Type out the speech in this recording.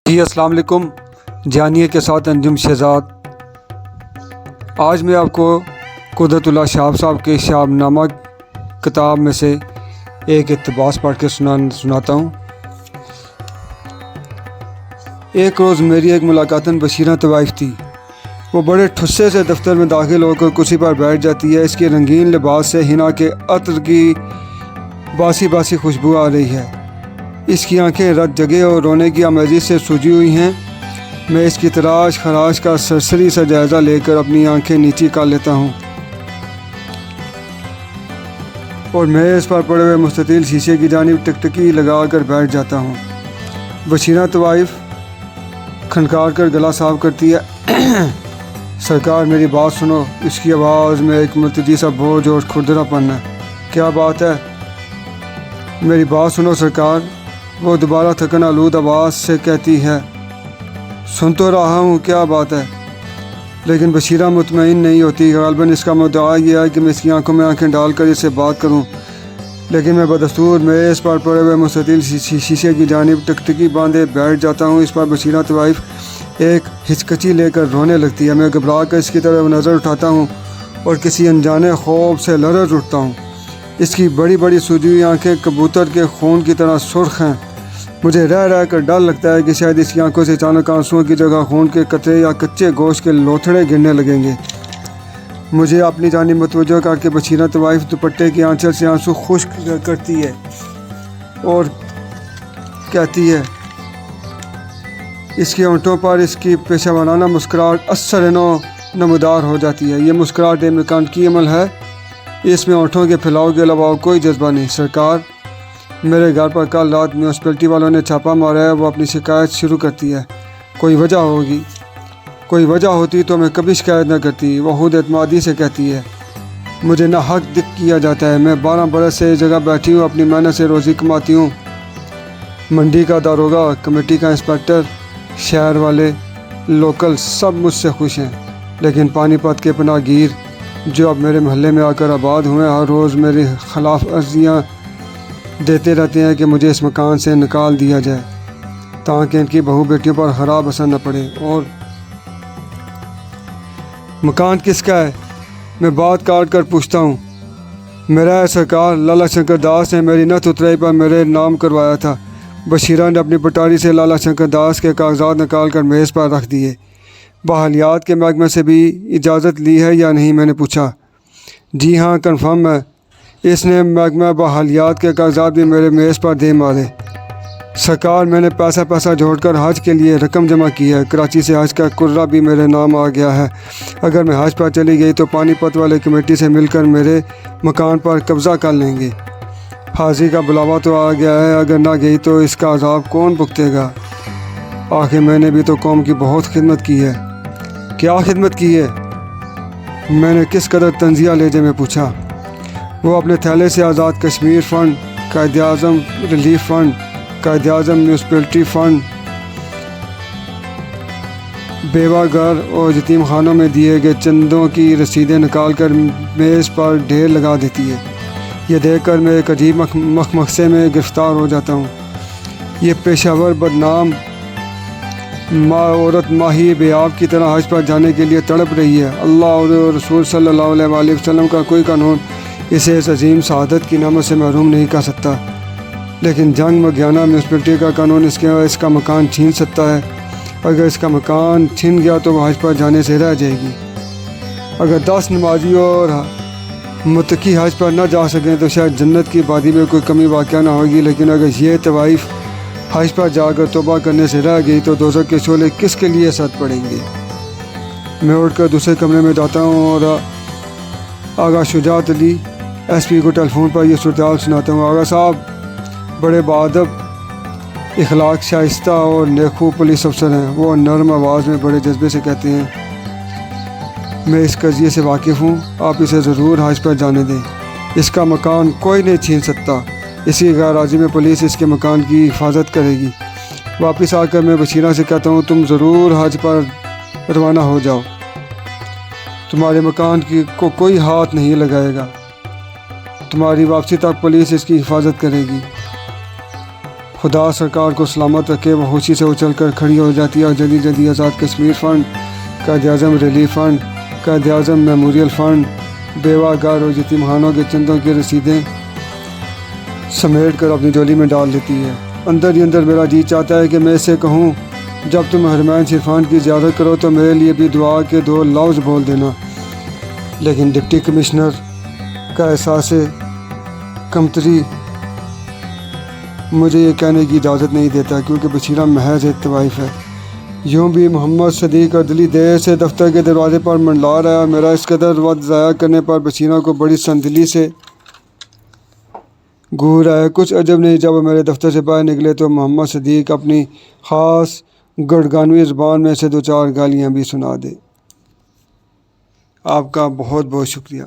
جی السلام علیکم، جانیے کے ساتھ انجم شہزاد۔ آج میں آپ کو قدرت اللہ شہاب صاحب کے شہاب نامہ کتاب میں سے ایک اقتباس پڑھ کے سناتا ہوں۔ ایک روز میری ایک ملاقاتن بشیرہ طوائف تھی۔ وہ بڑے ٹھسے سے دفتر میں داخل ہو کر کرسی پر بیٹھ جاتی ہے۔ اس کے رنگین لباس سے حنا کے عطر کی باسی باسی خوشبو آ رہی ہے۔ اس کی آنکھیں رت جگے اور رونے کی آمیزی سے سوجی ہوئی ہیں۔ میں اس کی تراش خراش کا سرسری سا جائزہ لے کر اپنی آنکھیں نیچی کر لیتا ہوں اور میز پر پڑے ہوئے مستطیل شیشے کی جانب ٹکٹکی لگا کر بیٹھ جاتا ہوں۔ بشیرہ طوائف کھنکار کر گلا صاف کرتی ہے۔ سرکار میری بات سنو۔ اس کی آواز میں ایک ملتجی سا بوجھ اور کھردرا پن ہے۔ کیا بات ہے؟ میری بات سنو سرکار، وہ دوبارہ تھکن آلود آواز سے کہتی ہے۔ سن تو رہا ہوں، کیا بات ہے؟ لیکن بشیرہ مطمئن نہیں ہوتی۔ غالباً اس کا مدعا یہ ہے کہ میں اس کی آنکھوں میں آنکھیں ڈال کر اس سے بات کروں، لیکن میں بدستور میز پر پڑے ہوئے مستطیل شیشے کی جانب ٹکٹکی باندھے بیٹھ جاتا ہوں۔ اس پر بشیرہ طوائف ایک ہچکچی لے کر رونے لگتی ہے۔ میں گھبرا کر اس کی طرف نظر اٹھاتا ہوں اور کسی انجانے خوف سے لرز اٹھتا ہوں۔ اس کی بڑی بڑی سوجی ہوئی آنکھیں کبوتر کے خون کی طرح سرخ ہیں۔ مجھے رہ کر ڈر لگتا ہے کہ شاید اس کی آنکھوں سے اچانک آنسوؤں کی جگہ خون کے قطرے یا کچے گوشت کے لوتھڑے گرنے لگیں گے۔ مجھے اپنی جانب متوجہ کر کے بشیرہ طوائف دوپٹے کی آنچل سے آنسو خشک کرتی ہے اور کہتی ہے۔ اس کے ہونٹوں پر اس کی پیشہ ورانہ مسکراہٹ اثر نو نمودار ہو جاتی ہے۔ یہ مسکراہٹ میکانیکی عمل ہے۔ اس میں ہونٹوں کے پھیلاؤ کے علاوہ کوئی جذبہ نہیں۔ سرکار، میرے گھر پر کل رات میونسپلٹی والوں نے چھاپا مارا ہے۔ وہ اپنی شکایت شروع کرتی ہے۔ کوئی وجہ ہوگی؟ کوئی وجہ ہوتی تو میں کبھی شکایت نہ کرتی، وہ خود اعتمادی سے کہتی ہے۔ مجھے ناحق دکھ کیا جاتا ہے۔ میں 12 برس سے اس جگہ بیٹھی ہوں، اپنی محنت سے روزی کماتی ہوں۔ منڈی کا داروغہ، کمیٹی کا انسپکٹر، شہر والے، لوکل سب مجھ سے خوش ہیں، لیکن پانی پت کے پناہ گیر جو اب میرے محلے میں آ کر آباد ہوئے ہر روز میرے خلاف عرضیاں دیتے رہتے ہیں کہ مجھے اس مکان سے نکال دیا جائے تاکہ ان کی بہو بیٹیوں پر خراب اثر نہ پڑے۔ اور مکان کس کا ہے؟ میں بات کاٹ کر پوچھتا ہوں۔ میرا ہے سرکار، لالا شنکر داس نے میری نت اترائی پر میرے نام کروایا تھا۔ بشیرہ نے اپنی پٹاری سے لالا شنکر داس کے کاغذات نکال کر میز پر رکھ دیے۔ بحالیات کے محکمے سے بھی اجازت لی ہے یا نہیں؟ میں نے پوچھا۔ جی ہاں، کنفرم ہے۔ اس نے محکمہ بحالیات کے کاغذات بھی میرے میز پر دے مارے۔ سرکار، میں نے پیسہ جوڑ کر حج کے لیے رقم جمع کی ہے۔ کراچی سے حج کا کرہ بھی میرے نام آ گیا ہے۔ اگر میں حج پر چلی گئی تو پانی پت والے کمیٹی سے مل کر میرے مکان پر قبضہ کر لیں گے۔ حاضری کا بلاوا تو آ گیا ہے، اگر نہ گئی تو اس کا عذاب کون بھگتے گا؟ آخر میں نے بھی تو قوم کی بہت خدمت کی ہے۔ کیا خدمت کی ہے؟ میں نے کس قدر طنزیہ لہجے میں پوچھا۔ وہ اپنے تھیلے سے Azad Kashmir fund, Quaid Azam relief fund, Quaid Azam municipality fund, بیوہ گھر اور یتیم خانوں میں دیے گئے چندوں کی رسیدیں نکال کر میز پر ڈھیر لگا دیتی ہے۔ یہ دیکھ کر میں ایک عجیب مخمصے میں گرفتار ہو جاتا ہوں۔ یہ پیشہ ور بدنام عورت ماہی بیاب کی طرح حج پر جانے کے لیے تڑپ رہی ہے۔ اللہ اور رسول صلی اللہ علیہ وآلہ وسلم کا کوئی قانون اسے اس عظیم سعادت کی نعمت سے محروم نہیں کر سکتا، لیکن جنگ مگیانہ میونسپلٹی کا قانون اس کا مکان چھین سکتا ہے۔ اگر اس کا مکان چھن گیا تو وہ حج پر جانے سے رہ جائے گی۔ اگر 10 نمازی اور متقی حج پر نہ جا سکیں تو شاید جنت کی آبادی میں کوئی کمی واقع نہ ہوگی، لیکن اگر یہ طوائف حج پر جا کر توبہ کرنے سے رہ گئی تو دوزخ کے شعلے کس کے لیے سد پڑیں گے؟ میں اٹھ کر دوسرے کمرے میں جاتا ہوں اور آغا شجاعت علی ایس پی کو ٹیلی فون پر یہ صورتحال سناتا ہوں۔ آغا صاحب بڑے باادب، اخلاق شائستہ اور نیکخو پولیس افسر ہیں۔ وہ نرم آواز میں بڑے جذبے سے کہتے ہیں، میں اس قضیے سے واقف ہوں، آپ اسے ضرور حج پر جانے دیں۔ اس کا مکان کوئی نہیں چھین سکتا۔ اسی غیر حاضری میں پولیس اس کے مکان کی حفاظت کرے گی۔ واپس آ کر میں بشیرہ سے کہتا ہوں، تم ضرور حج پر روانہ ہو جاؤ، تمہارے مکان کو کوئی ہاتھ نہیں لگائے گا، تمہاری واپسی تک پولیس اس کی حفاظت کرے گی۔ خدا سرکار کو سلامت رکھے۔ وہ خوشی سے اچھل کر کھڑی ہو جاتی ہے اور جلدی جلدی Azad Kashmir fund, Quaid Azam relief fund, Quaid Azam memorial fund, بیوہ گار اور یتیم خانوں کے چندوں کی رسیدیں سمیٹ کر اپنی جولی میں ڈال لیتی ہے۔ اندر ہی اندر میرا جی چاہتا ہے کہ میں اسے کہوں جب تم حرمین شریفان کی زیارت کرو تو میرے لیے بھی دعا کے 2 لفظ بول دینا، لیکن ڈپٹی کمشنر کا احساس کمتری مجھے یہ کہنے کی اجازت نہیں دیتا کیونکہ بشیرہ محض ایک طوائف ہے۔ یوں بھی محمد صدیق اردلی دیر سے دفتر کے دروازے پر منڈلا رہا ہے اور میرا اس قدر وقت ضائع کرنے پر بشیرہ کو بڑی سندلی سے گھور رہا ہے۔ کچھ عجب نہیں جب وہ میرے دفتر سے باہر نکلے تو محمد صدیق اپنی خاص گڑگانوی زبان میں سے 2-4 گالیاں بھی سنا دے۔ آپ کا بہت بہت شکریہ۔